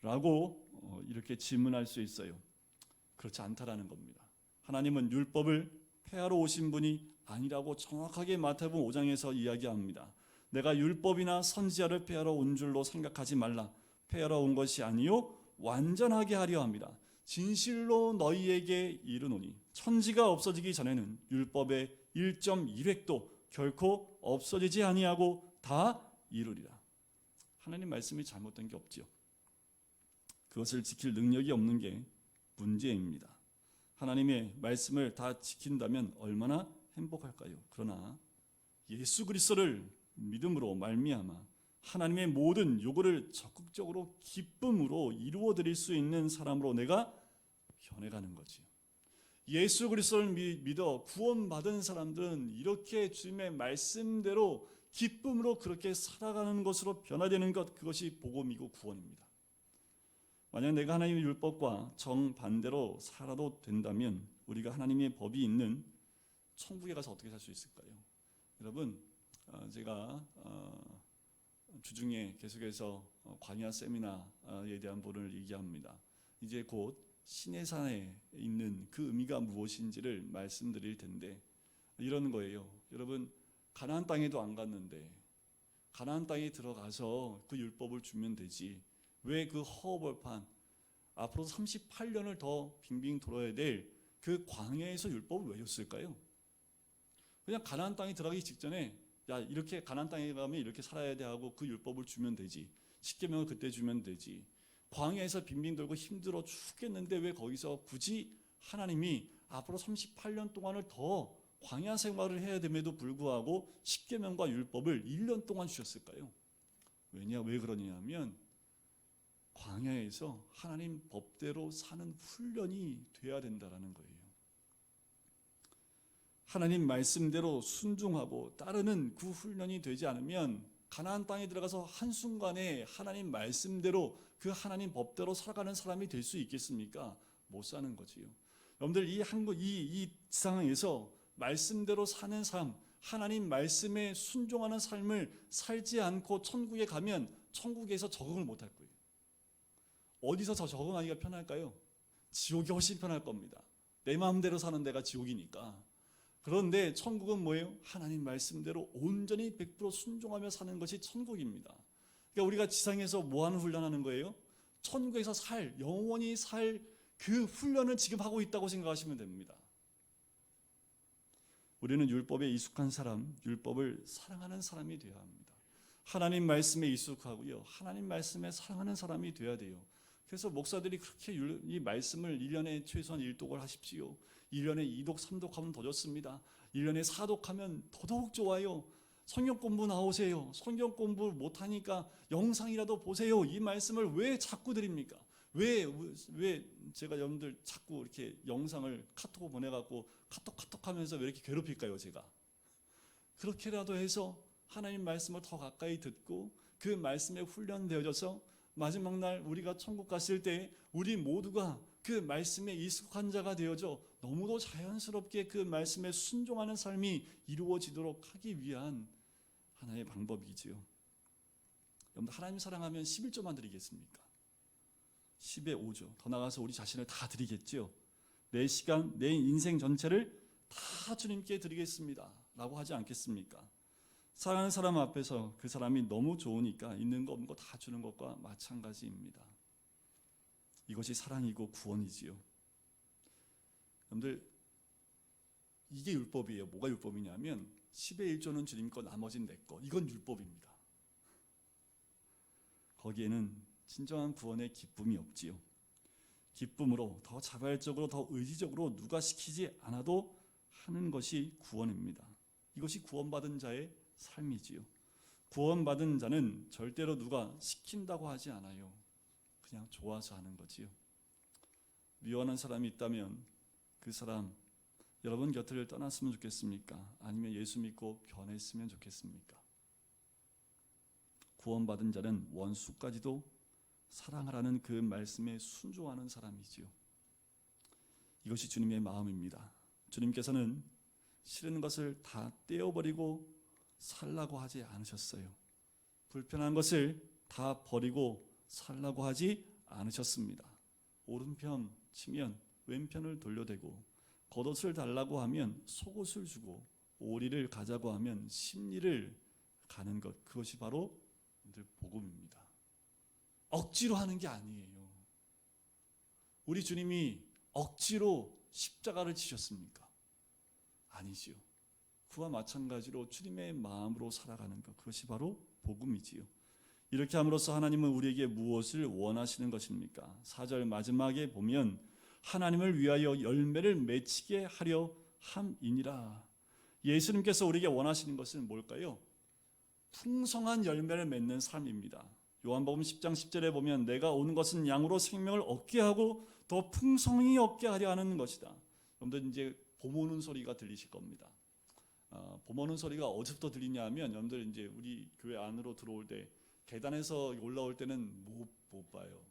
라고 이렇게 질문할 수 있어요. 그렇지 않다라는 겁니다. 하나님은 율법을 폐하러 오신 분이 아니라고 정확하게 마태복음 5장에서 이야기합니다. 내가 율법이나 선지자를 폐하러 온 줄로 생각하지 말라. 폐하러 온 것이 아니요 완전하게 하려 합니다. 진실로 너희에게 이르노니 천지가 없어지기 전에는 율법의 1.1획도 결코 없어지지 아니하고 다 이루리라. 하나님 말씀이 잘못된 게 없지요. 그것을 지킬 능력이 없는 게 문제입니다. 하나님의 말씀을 다 지킨다면 얼마나 행복할까요? 그러나 예수 그리스도를 믿음으로 말미암아 하나님의 모든 요구를 적극적으로 기쁨으로 이루어 드릴 수 있는 사람으로 내가 변해가는 거지요. 예수 그리스도를 믿어 구원받은 사람들은 이렇게 주님의 말씀대로 기쁨으로 그렇게 살아가는 것으로 변화되는 것, 그것이 복음이고 구원입니다. 만약 내가 하나님의 율법과 정반대로 살아도 된다면 우리가 하나님의 법이 있는 천국에 가서 어떻게 살 수 있을까요? 여러분, 제가 주중에 계속해서 광야 세미나에 대한 본을 얘기합니다. 이제 곧 시내산에 있는 그 의미가 무엇인지를 말씀드릴 텐데 이러는 거예요. 여러분, 가나안 땅에도 안 갔는데 가나안 땅에 들어가서 그 율법을 주면 되지. 왜 그 허허벌판 앞으로 38년을 더 빙빙 돌아야 될 그 광야에서 율법을 왜 줬을까요? 그냥 가나안 땅에 들어가기 직전에 야, 이렇게 가나안 땅에 가면 이렇게 살아야 돼 하고 그 율법을 주면 되지. 십계명을 그때 주면 되지. 광야에서 빙빙 돌고 힘들어 죽겠는데 왜 거기서 굳이 하나님이 앞으로 38년 동안을 더 광야 생활을 해야 됨에도 불구하고 십계명과 율법을 1년 동안 주셨을까요? 왜 그러냐면 광야에서 하나님 법대로 사는 훈련이 돼야 된다라는 거예요. 하나님 말씀대로 순종하고 따르는 그 훈련이 되지 않으면 가나안 땅에 들어가서 한순간에 하나님 말씀대로 그 하나님 법대로 살아가는 사람이 될 수 있겠습니까? 못 사는 거지요. 여러분들 이 지상에서 말씀대로 사는 삶, 하나님 말씀에 순종하는 삶을 살지 않고 천국에 가면 천국에서 적응을 못할 거예요. 어디서 더 적응하기가 편할까요? 지옥이 훨씬 편할 겁니다. 내 마음대로 사는 데가 지옥이니까. 그런데 천국은 뭐예요? 하나님 말씀대로 온전히 100% 순종하며 사는 것이 천국입니다. 그러니까 우리가 지상에서 뭐 하는 훈련하는 거예요? 천국에서 영원히 살 그 훈련을 지금 하고 있다고 생각하시면 됩니다. 우리는 율법에 익숙한 사람, 율법을 사랑하는 사람이 되어야 합니다. 하나님 말씀에 익숙하고요. 하나님 말씀에 사랑하는 사람이 되어야 돼요. 그래서 목사들이 그렇게 이 말씀을 1년에 최소한 1독을 하십시오. 1년에 2독, 3독 하면 더 좋습니다. 1년에 4독 하면 더더욱 좋아요. 성경 공부 나오세요. 성경 공부 못하니까 영상이라도 보세요. 이 말씀을 왜 자꾸 드립니까? 왜 제가 여러분들 자꾸 이렇게 영상을 카톡 보내갖고 카톡 하면서 왜 이렇게 괴롭힐까요, 제가? 그렇게라도 해서 하나님 말씀을 더 가까이 듣고 그 말씀에 훈련되어져서 마지막 날 우리가 천국 갔을 때 우리 모두가 그 말씀에 익숙한 자가 되어져 너무도 자연스럽게 그 말씀에 순종하는 삶이 이루어지도록 하기 위한 하나의 방법이지요. 여러분, 하나님 사랑하면 11조만 드리겠습니까? 10의 5조. 더 나아가서 우리 자신을 다 드리겠죠. 내 시간, 내 인생 전체를 다 주님께 드리겠습니다 라고 하지 않겠습니까? 사랑하는 사람 앞에서 그 사람이 너무 좋으니까 있는 거 없는 거 다 주는 것과 마찬가지입니다. 이것이 사랑이고 구원이지요. 여러분들, 이게 율법이에요. 뭐가 율법이냐면 10의 1조는 주님 거, 나머지는 내 거. 이건 율법입니다. 거기에는 진정한 구원의 기쁨이 없지요. 기쁨으로 더 자발적으로 더 의지적으로 누가 시키지 않아도 하는 것이 구원입니다. 이것이 구원받은 자의 삶이지요. 구원받은 자는 절대로 누가 시킨다고 하지 않아요. 그냥 좋아서 하는 거지요. 미워하는 사람이 있다면 그 사람 여러분 곁을 떠났으면 좋겠습니까? 아니면 예수 믿고 변했으면 좋겠습니까? 구원받은 자는 원수까지도 사랑하라는 그 말씀에 순종하는 사람이지요. 이것이 주님의 마음입니다. 주님께서는 싫은 것을 다 떼어버리고 살라고 하지 않으셨어요. 불편한 것을 다 버리고 살라고 하지 않으셨습니다. 오른편 치면 왼편을 돌려대고, 겉옷을 달라고 하면 속옷을 주고, 오리를 가자고 하면 십리를 가는 것, 그것이 바로 복음입니다. 억지로 하는 게 아니에요. 우리 주님이 억지로 십자가를 지셨습니까? 아니지요. 그와 마찬가지로 주님의 마음으로 살아가는 것, 그것이 바로 복음이지요. 이렇게 함으로써 하나님은 우리에게 무엇을 원하시는 것입니까? 4절 마지막에 보면 하나님을 위하여 열매를 맺히게 하려 함이니라. 예수님께서 우리에게 원하시는 것은 뭘까요? 풍성한 열매를 맺는 삶입니다. 요한복음 10장 10절에 보면 내가 온 것은 양으로 생명을 얻게 하고 더 풍성히 얻게 하려 하는 것이다. 여러분들 이제 봄 오는 소리가 들리실 겁니다. 봄 오는 소리가 어디서부터 들리냐 하면 여러분들 이제 우리 교회 안으로 들어올 때 계단에서 올라올 때는 못 봐요.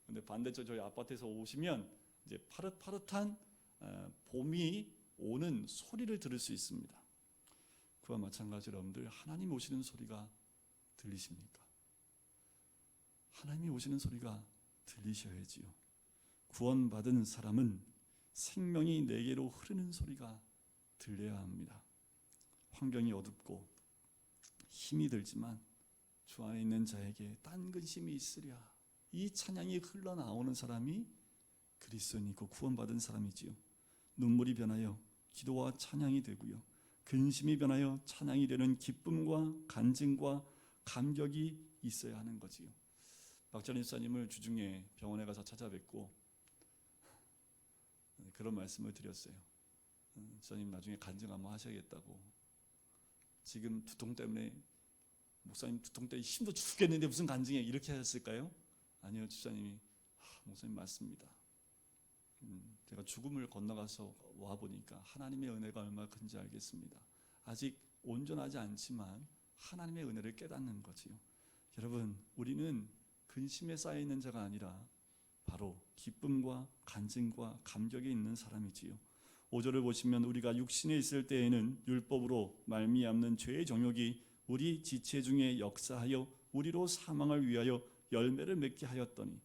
근데 반대쪽 저희 아파트에서 오시면 이제 파릇파릇한 봄이 오는 소리를 들을 수 있습니다. 그와 마찬가지로 여러분들 하나님 오시는 소리가 들리십니까? 하나님이 오시는 소리가 들리셔야지요. 구원받은 사람은 생명이 내게로 흐르는 소리가 들려야 합니다. 환경이 어둡고 힘이 들지만 주 안에 있는 자에게 딴 근심이 있으랴, 이 찬양이 흘러나오는 사람이 그리스도인이고 구원받은 사람이지요. 눈물이 변하여 기도와 찬양이 되고요, 근심이 변하여 찬양이 되는 기쁨과 간증과 감격이 있어야 하는 거지요. 박전희 집사님을 주중에 병원에 가서 찾아뵙고 그런 말씀을 드렸어요. 집사님 나중에 간증 한번 하셔야겠다고. 지금 두통 때문에 목사님 두통 때문에 힘도 죽겠는데 무슨 간증해, 이렇게 하셨을까요? 아니요, 집사님이 목사님 맞습니다. 제가 죽음을 건너가서 와보니까 하나님의 은혜가 얼마나 큰지 알겠습니다. 아직 온전하지 않지만 하나님의 은혜를 깨닫는 거지요. 여러분, 우리는 근심에 쌓여있는 자가 아니라 바로 기쁨과 간증과 감격이 있는 사람이지요. 5절을 보시면 우리가 육신에 있을 때에는 율법으로 말미암는 죄의 정욕이 우리 지체 중에 역사하여 우리로 사망을 위하여 열매를 맺게 하였더니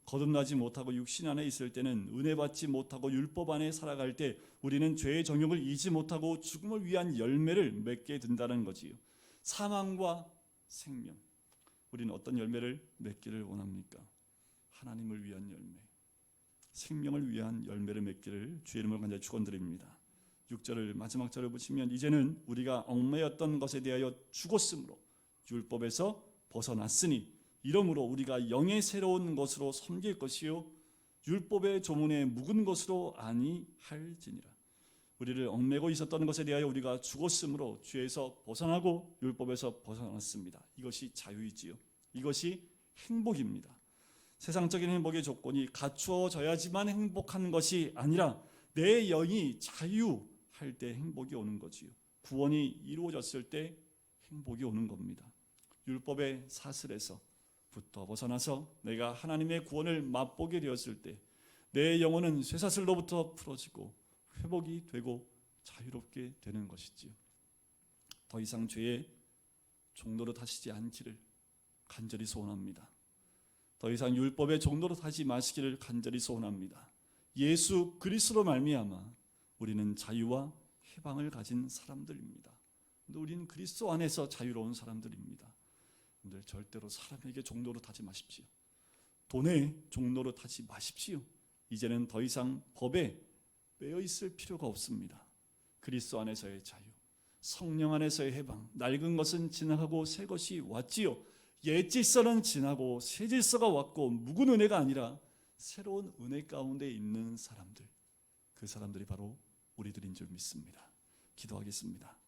거듭나지 못하고 육신 안에 있을 때는 은혜 받지 못하고 율법 안에 살아갈 때 우리는 죄의 정욕을 잊지 못하고 죽음을 위한 열매를 맺게 된다는 거지요. 사망과 생명, 우리는 어떤 열매를 맺기를 원합니까? 하나님을 위한 열매, 생명을 위한 열매를 맺기를 주의 이름으로 간절히 축원드립니다. 6절을 마지막 절을 보시면 이제는 우리가 얽매였던 것에 대하여 죽었으므로 율법에서 벗어났으니 이러므로 우리가 영의 새로운 것으로 섬길 것이요 율법의 조문에 묵은 것으로 아니할지니라. 우리를 얽매고 있었던 것에 대하여 우리가 죽었으므로 죄에서 벗어나고 율법에서 벗어났습니다. 이것이 자유이지요. 이것이 행복입니다. 세상적인 행복의 조건이 갖추어져야지만 행복한 것이 아니라 내 영이 자유할 때 행복이 오는 거지요. 구원이 이루어졌을 때 행복이 오는 겁니다. 율법의 사슬에서부터 벗어나서 내가 하나님의 구원을 맛보게 되었을 때 내 영혼은 쇠사슬로부터 풀어지고 회복이 되고 자유롭게 되는 것이지요. 더 이상 죄의 종노릇 하시지 않기를 간절히 소원합니다. 더 이상 율법의 종로로 타지 마시기를 간절히 소원합니다. 예수 그리스도로 말미암아 우리는 자유와 해방을 가진 사람들입니다. 우리는 그리스도 안에서 자유로운 사람들입니다. 여러분들 절대로 사람에게 종로로 타지 마십시오. 돈의 종로로 타지 마십시오. 이제는 더 이상 법에 매여 있을 필요가 없습니다. 그리스도 안에서의 자유, 성령 안에서의 해방, 낡은 것은 지나가고 새 것이 왔지요. 옛 질서는 지나고 새 질서가 왔고 묵은 은혜가 아니라 새로운 은혜 가운데 있는 사람들, 그 사람들이 바로 우리들인 줄 믿습니다. 기도하겠습니다.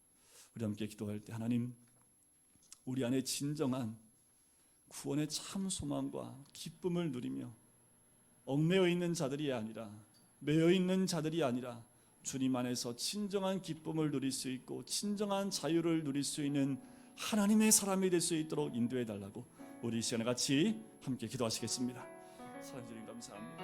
우리 함께 기도할 때 하나님, 우리 안에 진정한 구원의 참 소망과 기쁨을 누리며 얽매여 있는 자들이 아니라, 매여 있는 자들이 아니라 주님 안에서 진정한 기쁨을 누릴 수 있고 진정한 자유를 누릴 수 있는 하나님의 사람이 될 수 있도록 인도해 달라고 우리 이 시간에 같이 함께 기도하시겠습니다. 사랑해 주님 감사합니다.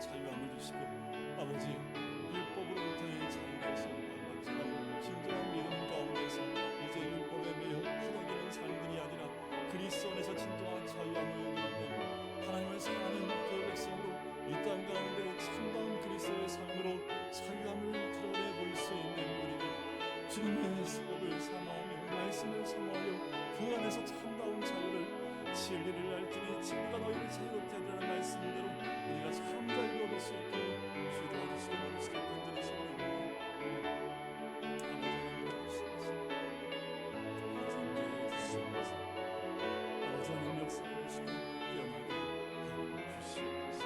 자유함을 주시고 아버지 율법으로부터의 자유에서 진정한 믿음 가운데서 이제 율법에 매여 허덕이는 삶들이 아니라 그리스도 안에서 진정한 자유함을 누리며 하나님을 사랑하는 그 백성으로 이 땅 가운데 참다운 그리스도의 삶으로 자유함을 드러내 보일 수 있는 우리를 주님의 법을 사모하며 말씀을 사모하여 그 안에서 참다운 자유를 진리를 알지니 진리가 너희를 자유롭게 하리라는 말씀대로 우리가 참 자유를 얻을 수 있도록 주 도와주시고 너희를 간절히 소원합니다. 아버지 하나님 역사해 주시고 뛰어나게 하여 주시옵소서.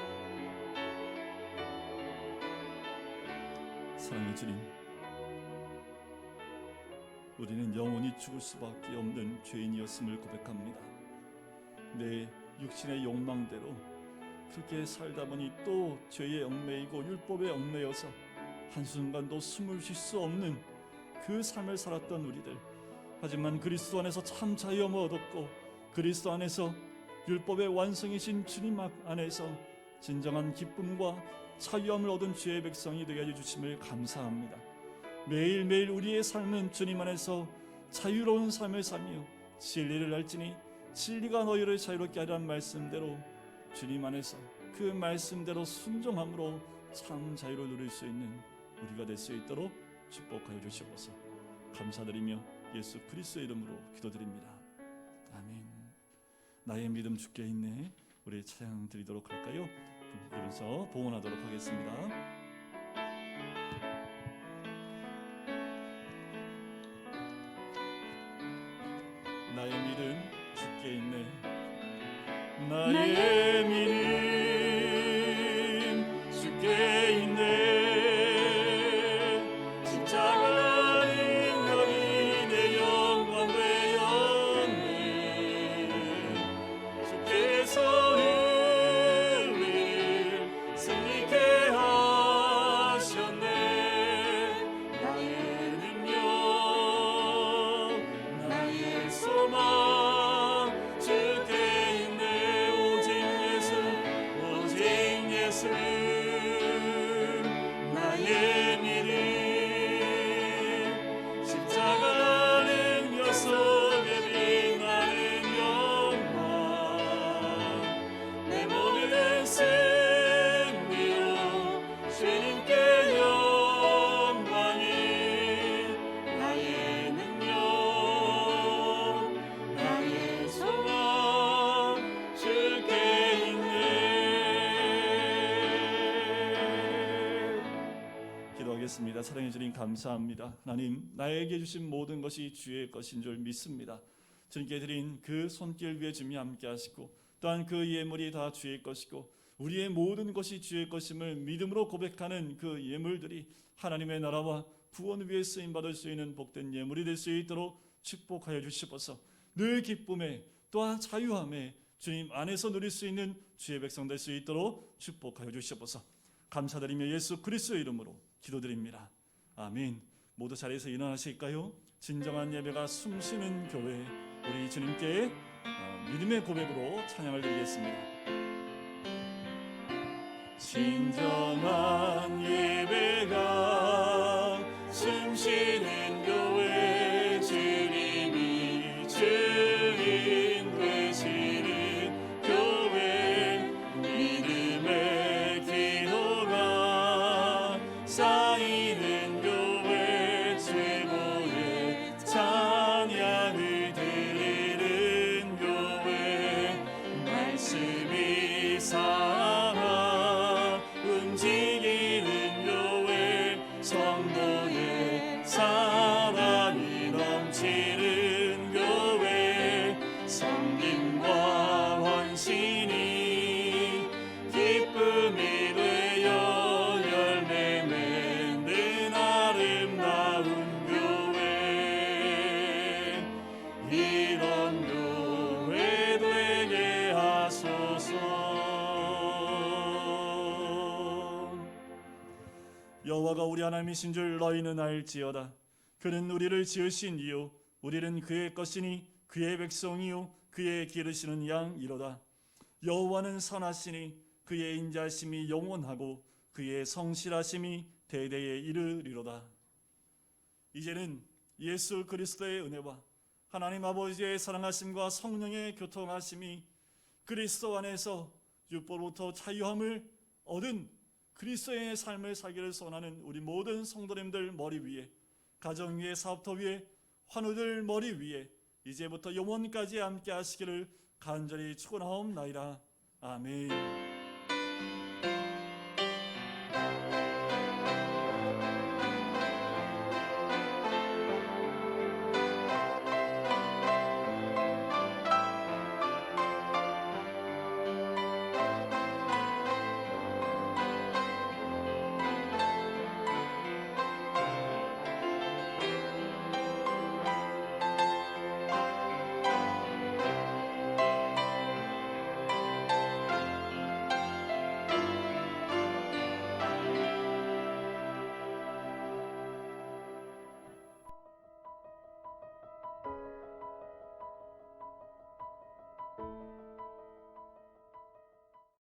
사랑의 주님, 우리는 영원히 죽을 수밖에 없는 죄인이었음을 고백합니다. 내 육신의 욕망대로 그렇게 살다 보니 또 죄에 얽매이고 율법에 얽매여서 한순간도 숨을 쉴 수 없는 그 삶을 살았던 우리들, 하지만 그리스도 안에서 참 자유함을 얻었고 그리스도 안에서 율법의 완성이신 주님 안에서 진정한 기쁨과 자유함을 얻은 주의 백성이 되게 해주심을 감사합니다. 매일매일 우리의 삶은 주님 안에서 자유로운 삶을 살며 진리를 알지니 진리가 너희를 자유롭게 하리라는 말씀대로 주님 안에서 그 말씀대로 순종함으로 참 자유를 누릴 수 있는 우리가 될 수 있도록 축복하여 주시옵소서. 감사드리며 예수 그리스도의 이름으로 기도드립니다. 아멘. 나의 믿음 주께 있네. 우리 찬양 드리도록 할까요? 그러면서 봉헌하도록 하겠습니다. 나의 믿음 주께 있네. 나의 믿음 주께 있네. 십자가는 여기 내 영광 되었네. 주께서 우리를 승리케 하셨네. 나의 능력, 나의 소망 주께 있네. 오직 예수 나의 믿음. 십자가는 여 속에 빛나는 영광. 내 모든 승리로 주님께 영광이. 나의 능력, 나의 소망 주께 있네. 기도하겠습니다. 사랑해 주님 감사합니다. 하나님, 나에게 주신 모든 것이 주의 것인 줄 믿습니다. 주님께 드린 그 손길 위에 주님이 함께 하시고 또한 그 예물이 다 주의 것이고 우리의 모든 것이 주의 것임을 믿음으로 고백하는 그 예물들이 하나님의 나라와 구원 위에 쓰임 받을 수 있는 복된 예물이 될 수 있도록 축복하여 주시옵소서. 늘 기쁨에 또한 자유함에 주님 안에서 누릴 수 있는 주의 백성 될 수 있도록 축복하여 주시옵소서. 감사드리며 예수 그리스도의 이름으로 기도드립니다. 아멘. 모두 자리에서 일어나실까요? 진정한 예배가 숨쉬는 교회, 우리 주님께 믿음의 고백으로 찬양을 드리겠습니다. 진정한 예배가 숨쉬는 교회, 주님이 주인 되시는 교회, 믿음의 기도가 쌓이는 교회, 최고의 찬양을 드리는 교회, 말씀이 살아 움직이는 교회, 성도의 사랑이 넘치는 교회, 섬김과 헌신이 기쁨이 되어 열매 맺는 아름다운 교회, 이런 교회 되게 하소서. 여호와가 우리 하나님이신 줄 너희는 알지어다. 그는 우리를 지으신 이요 우리는 그의 것이니 그의 백성이요 그의 기르시는 양이로다. 여호와는 선하시니 그의 인자심이 영원하고 그의 성실하심이 대대에 이르리로다. 이제는 예수 그리스도의 은혜와 하나님 아버지의 사랑하심과 성령의 교통하심이 그리스도 안에서 율법으로부터 자유함을 얻은 그리스도의 삶을 살기를 소원하는 우리 모든 성도님들 머리 위에, 가정 위에, 사업터 위에, 환우들 머리 위에 이제부터 영원까지 함께 하시기를 간절히 축원하옵나이다. 아멘.